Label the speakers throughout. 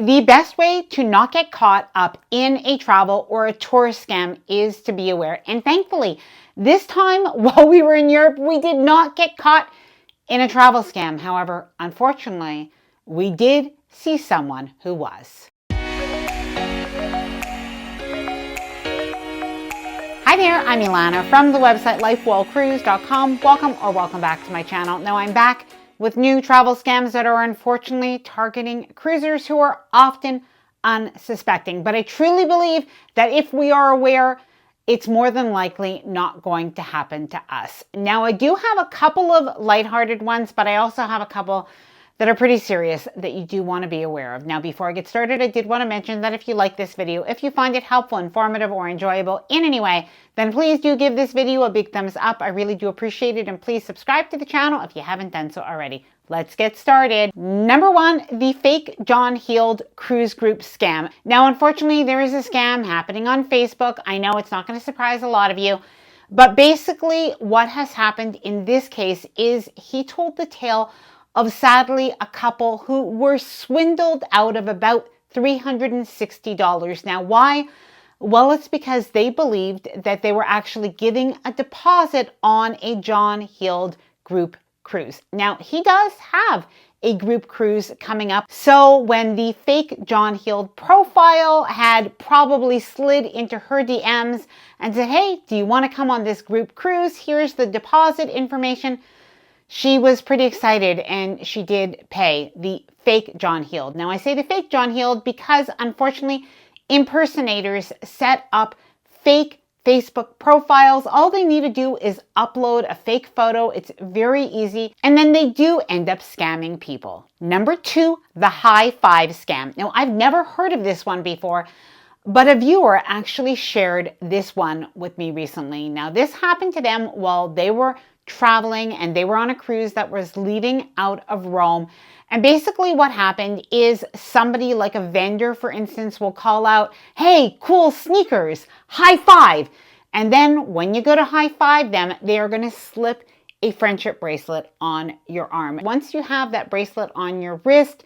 Speaker 1: The best way to not get caught up in a travel or a tourist scam is to be aware. And thankfully, this time while we were in Europe, we did not get caught in a travel scam. However, unfortunately, we did see someone who was. Hi there, I'm Ilana from the website lifewellcruise.com. Welcome back to my channel. Now I'm back with new travel scams that are unfortunately targeting cruisers who are often unsuspecting. But I truly believe that if we are aware, it's more than likely not going to happen to us. Now I do have a couple of lighthearted ones, but I also have a couple that are pretty serious that you do want to be aware of. Now, before I get started, I did want to mention that if you like this video, if you find it helpful, informative, or enjoyable in any way, then please do give this video a big thumbs up. I really do appreciate it, and please subscribe to the channel if you haven't done so already. Let's get started. Number one, the fake John Heald cruise group scam. Now, unfortunately, there is a scam happening on Facebook. I know it's not going to surprise a lot of you, but basically what has happened in this case is he told the tale of sadly a couple who were swindled out of about $360. Now, why? Well, it's because they believed that they were actually giving a deposit on a John Heald group cruise. Now, he does have a group cruise coming up. So when the fake John Heald profile had probably slid into her DMs and said, hey, do you want to come on this group cruise? Here's the deposit information. She was pretty excited and she did pay the fake John Heald. Now I say the fake John Heald because unfortunately impersonators set up fake Facebook profiles. All they need to do is upload a fake photo. It's very easy. And then they do end up scamming people. Number two, the high five scam. Now I've never heard of this one before, but a viewer actually shared this one with me recently. Now this happened to them while they were traveling and they were on a cruise that was leaving out of Rome. And basically what happened is somebody like a vendor, for instance, will call out, hey, cool sneakers, high five. And then when you go to high five them, they are going to slip a friendship bracelet on your arm. Once you have that bracelet on your wrist,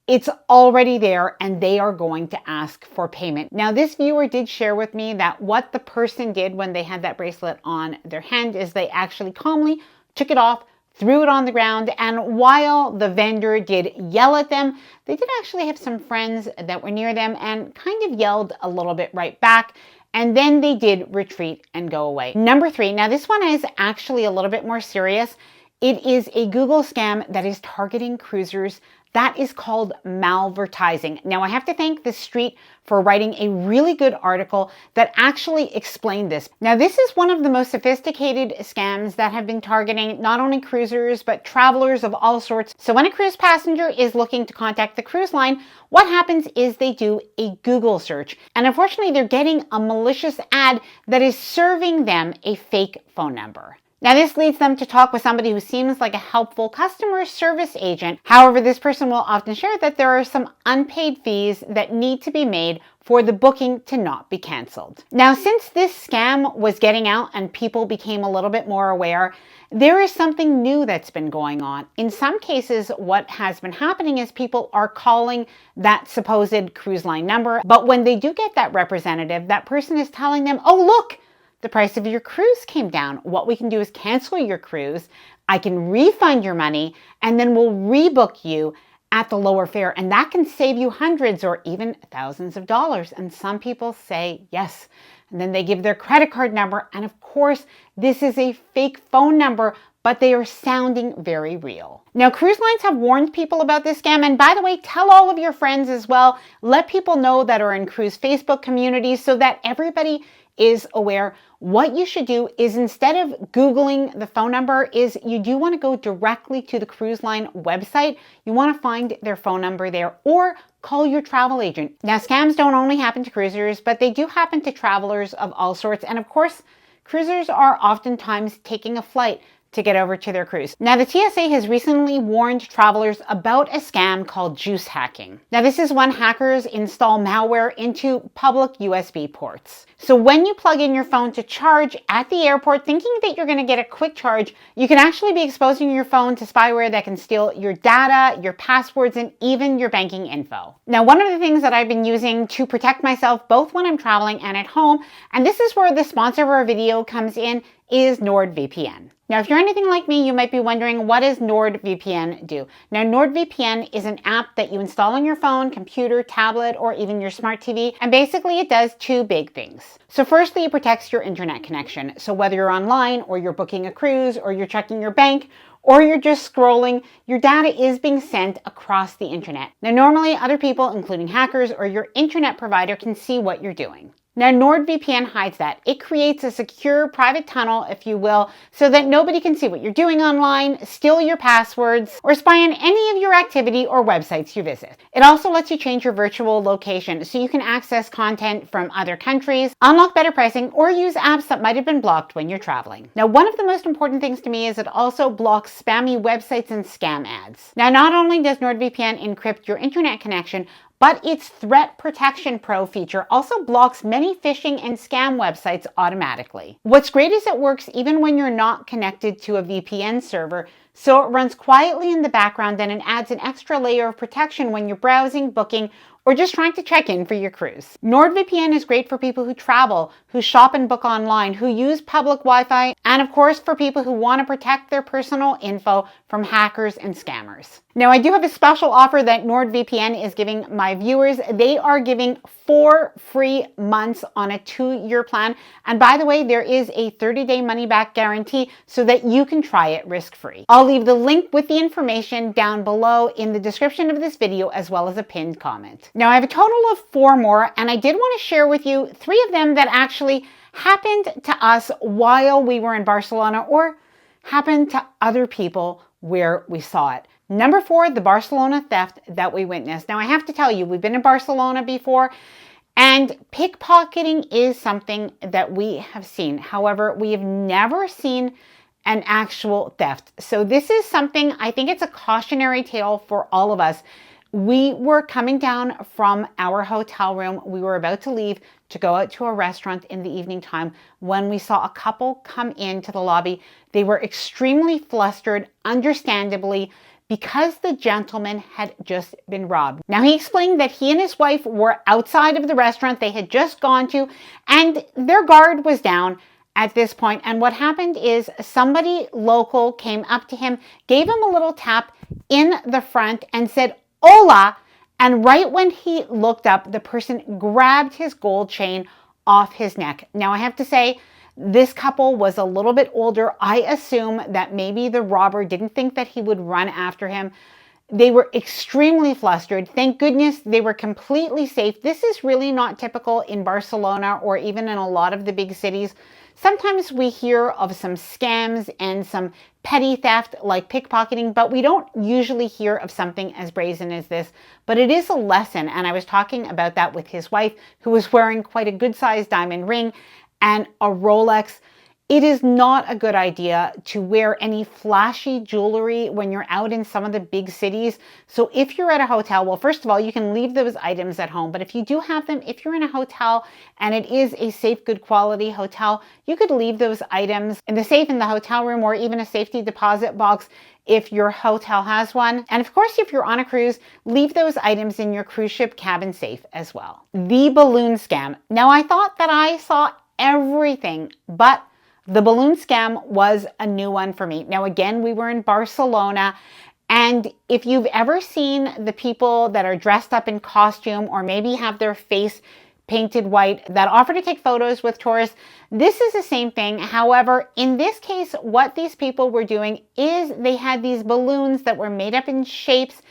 Speaker 1: it's already there and they are going to ask for payment. Now, this viewer did share with me that what the person did when they had that bracelet on their hand is they actually calmly took it off, threw it on the ground, and while the vendor did yell at them, they did actually have some friends that were near them and kind of yelled a little bit right back. And then they did retreat and go away. Number three, now this one is actually a little bit more serious. It is a Google scam that is targeting cruisers. That is called Malvertising. Now, I have to thank The Street for writing a really good article that actually explained this. Now, this is one of the most sophisticated scams that have been targeting not only cruisers, but travelers of all sorts. So when a cruise passenger is looking to contact the cruise line, what happens is they do a Google search. And unfortunately, they're getting a malicious ad that is serving them a fake phone number. Now, this leads them to talk with somebody who seems like a helpful customer service agent. However, this person will often share that there are some unpaid fees that need to be made for the booking to not be canceled. Now, since this scam was getting out and people became a little bit more aware, there is something new that's been going on. In some cases, what has been happening is people are calling that supposed cruise line number, but when they do get that representative, that person is telling them, oh, look, the price of your cruise came down. What we can do is cancel your cruise. I can refund your money and then we'll rebook you at the lower fare. And that can save you hundreds or even thousands of dollars. And some people say yes. And then they give their credit card number. And of course, this is a fake phone number, but they are sounding very real. Now, cruise lines have warned people about this scam. And by the way, tell all of your friends as well. Let people know that are in cruise Facebook communities so that everybody is aware. What you should do is instead of Googling the phone number is you do want to go directly to the cruise line website. You want to find their phone number there or call your travel agent. Now, scams don't only happen to cruisers, but they do happen to travelers of all sorts. And of course, cruisers are oftentimes taking a flight to get over to their cruise. Now, the TSA has recently warned travelers about a scam called juice hacking. Now, this is when hackers install malware into public USB ports. So when you plug in your phone to charge at the airport, thinking that you're going to get a quick charge, you can actually be exposing your phone to spyware that can steal your data, your passwords, and even your banking info. Now, one of the things that I've been using to protect myself both when I'm traveling and at home, and this is where the sponsor of our video comes in, is NordVPN. Now, if you're anything like me, you might be wondering, what does NordVPN do? Now, NordVPN is an app that you install on your phone, computer, tablet, or even your smart TV, and basically it does two big things. So firstly, it protects your internet connection. So whether you're online or you're booking a cruise or you're checking your bank or you're just scrolling, your data is being sent across the internet. Now, normally other people, including hackers or your internet provider, can see what you're doing. Now, NordVPN hides that. It creates a secure private tunnel, if you will, so that nobody can see what you're doing online, steal your passwords, or spy on any of your activity or websites you visit. It also lets you change your virtual location so you can access content from other countries, unlock better pricing, or use apps that might have been blocked when you're traveling. Now, one of the most important things to me is it also blocks spammy websites and scam ads. Now, not only does NordVPN encrypt your internet connection, but its Threat Protection Pro feature also blocks many phishing and scam websites automatically. What's great is it works even when you're not connected to a VPN server, so it runs quietly in the background and it adds an extra layer of protection when you're browsing, booking, or just trying to check in for your cruise. NordVPN is great for people who travel, who shop and book online, who use public Wi-Fi, and of course for people who want to protect their personal info from hackers and scammers. Now, I do have a special offer that NordVPN is giving my viewers. They are giving 4 free months on a 2-year plan. And by the way, there is a 30-day money-back guarantee so that you can try it risk-free. I'll leave the link with the information down below in the description of this video, as well as a pinned comment. Now, I have a total of 4 more, and I did want to share with you 3 of them that actually happened to us while we were in Barcelona, or happened to other people where we saw it. Number 4, the Barcelona theft that we witnessed. Now, I have to tell you, we've been in Barcelona before, and pickpocketing is something that we have seen. However, we have never seen an actual theft. So this is something, I think it's a cautionary tale for all of us. We were coming down from our hotel room. We were about to leave to go out to a restaurant in the evening time when we saw a couple come into the lobby. They were extremely flustered, understandably, because the gentleman had just been robbed. Now, he explained that he and his wife were outside of the restaurant they had just gone to, and their guard was down at this point. And what happened is somebody local came up to him, gave him a little tap in the front and said, "Hola." And right when he looked up, the person grabbed his gold chain off his neck. Now, I have to say, this couple was a little bit older. I assume that maybe the robber didn't think that he would run after him. They were extremely flustered. Thank goodness they were completely safe. This is really not typical in Barcelona or even in a lot of the big cities. Sometimes we hear of some scams and some petty theft like pickpocketing, but we don't usually hear of something as brazen as this. But it is a lesson, and I was talking about that with his wife, who was wearing quite a good-sized diamond ring and a Rolex. It is not a good idea to wear any flashy jewelry when you're out in some of the big cities. So if you're at a hotel, well, first of all, you can leave those items at home. But if you do have them, if you're in a hotel and it is a safe, good quality hotel, you could leave those items in the safe in the hotel room, or even a safety deposit box if your hotel has one. And of course, if you're on a cruise, leave those items in your cruise ship cabin safe as well. The balloon scam. Now, I thought that I saw everything, but the balloon scam was a new one for me. Now, again, we were in Barcelona, and if you've ever seen the people that are dressed up in costume or maybe have their face painted white that offer to take photos with tourists, this is the same thing. However, in this case, what these people were doing is they had these balloons that were made up in shapes,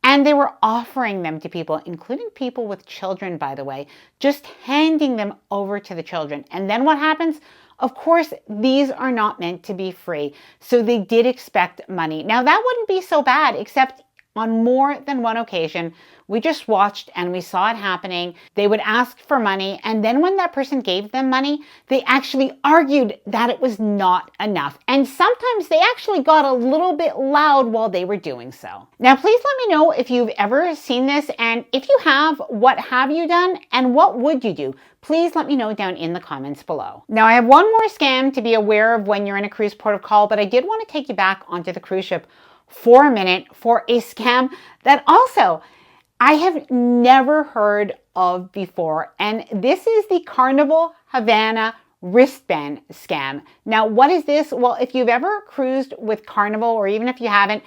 Speaker 1: and they were offering them to people, including people with children, by the way, just handing them over to the children. And then what happens? Of course, these are not meant to be free, so they did expect money. Now, that wouldn't be so bad, except on more than one occasion. We just watched and we saw it happening. They would ask for money, and then when that person gave them money, they actually argued that it was not enough. And sometimes they actually got a little bit loud while they were doing so. Now, please let me know if you've ever seen this, and if you have, what have you done and what would you do? Please let me know down in the comments below. Now, I have one more scam to be aware of when you're in a cruise port of call, but I did want to take you back onto the cruise ship for a minute for a scam that also I have never heard of before. And this is the Carnival Havana wristband scam. Now, what is this? Well, if you've ever cruised with Carnival, or even if you haven't,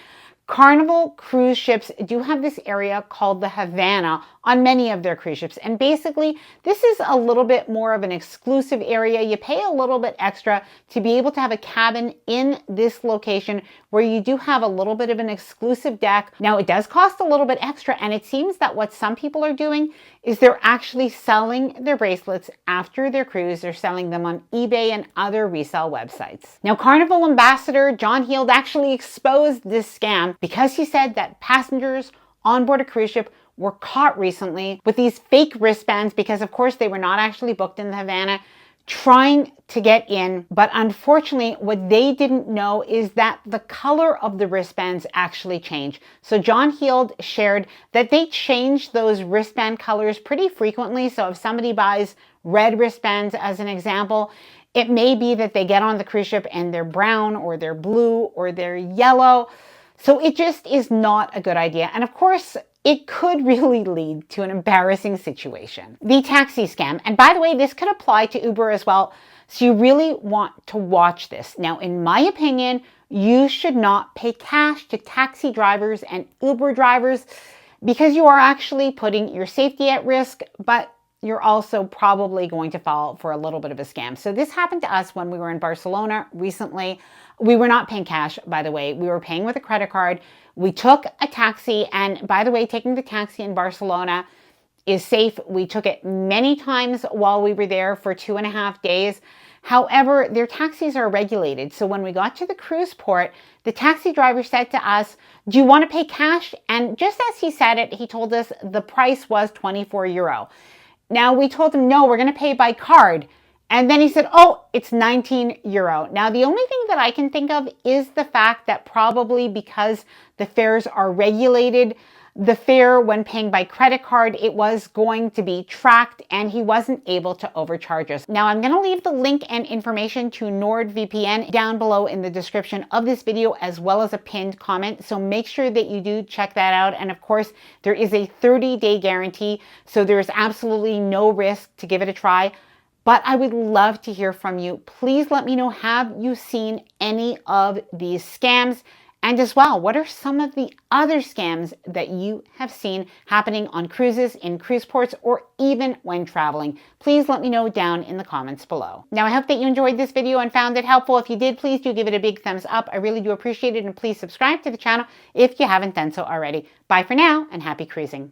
Speaker 1: Carnival cruise ships do have this area called the Havana on many of their cruise ships. And basically, this is a little bit more of an exclusive area. You pay a little bit extra to be able to have a cabin in this location where you do have a little bit of an exclusive deck. Now, it does cost a little bit extra, and it seems that what some people are doing is they're actually selling their bracelets after their cruise. They're selling them on eBay and other resale websites. Now, Carnival ambassador John Heald actually exposed this scam because he said that passengers on board a cruise ship were caught recently with these fake wristbands because, of course, they were not actually booked in the Havana, trying to get in. But unfortunately, what they didn't know is that the color of the wristbands actually changed. So John Heald shared that they change those wristband colors pretty frequently. So if somebody buys red wristbands, as an example, it may be that they get on the cruise ship and they're brown or they're blue or they're yellow. So it just is not a good idea. And of course, it could really lead to an embarrassing situation. The taxi scam. And by the way, this could apply to Uber as well. So you really want to watch this. Now, in my opinion, you should not pay cash to taxi drivers and Uber drivers because you are actually putting your safety at risk, but you're also probably going to fall for a little bit of a scam. So this happened to us when we were in Barcelona recently. We were not paying cash, by the way. We were paying with a credit card. We took a taxi, and by the way, taking the taxi in Barcelona is safe. We took it many times while we were there for 2.5 days. However, their taxis are regulated. So when we got to the cruise port, the taxi driver said to us, "Do you want to pay cash?" And just as he said it, he told us the price was 24 euro. Now, we told him, no, we're going to pay by card. And then he said, oh, it's 19 euro. Now, the only thing that I can think of is the fact that probably because the fares are regulated, the fare when paying by credit card, it was going to be tracked and he wasn't able to overcharge us. Now, I'm going to leave the link and information to NordVPN down below in the description of this video, as well as a pinned comment. So make sure that you do check that out. And of course, there is a 30-day guarantee. So there's absolutely no risk to give it a try. But I would love to hear from you. Please let me know, have you seen any of these scams? And as well, what are some of the other scams that you have seen happening on cruises, in cruise ports, or even when traveling? Please let me know down in the comments below. Now, I hope that you enjoyed this video and found it helpful. If you did, please do give it a big thumbs up. I really do appreciate it. And please subscribe to the channel if you haven't done so already. Bye for now and happy cruising.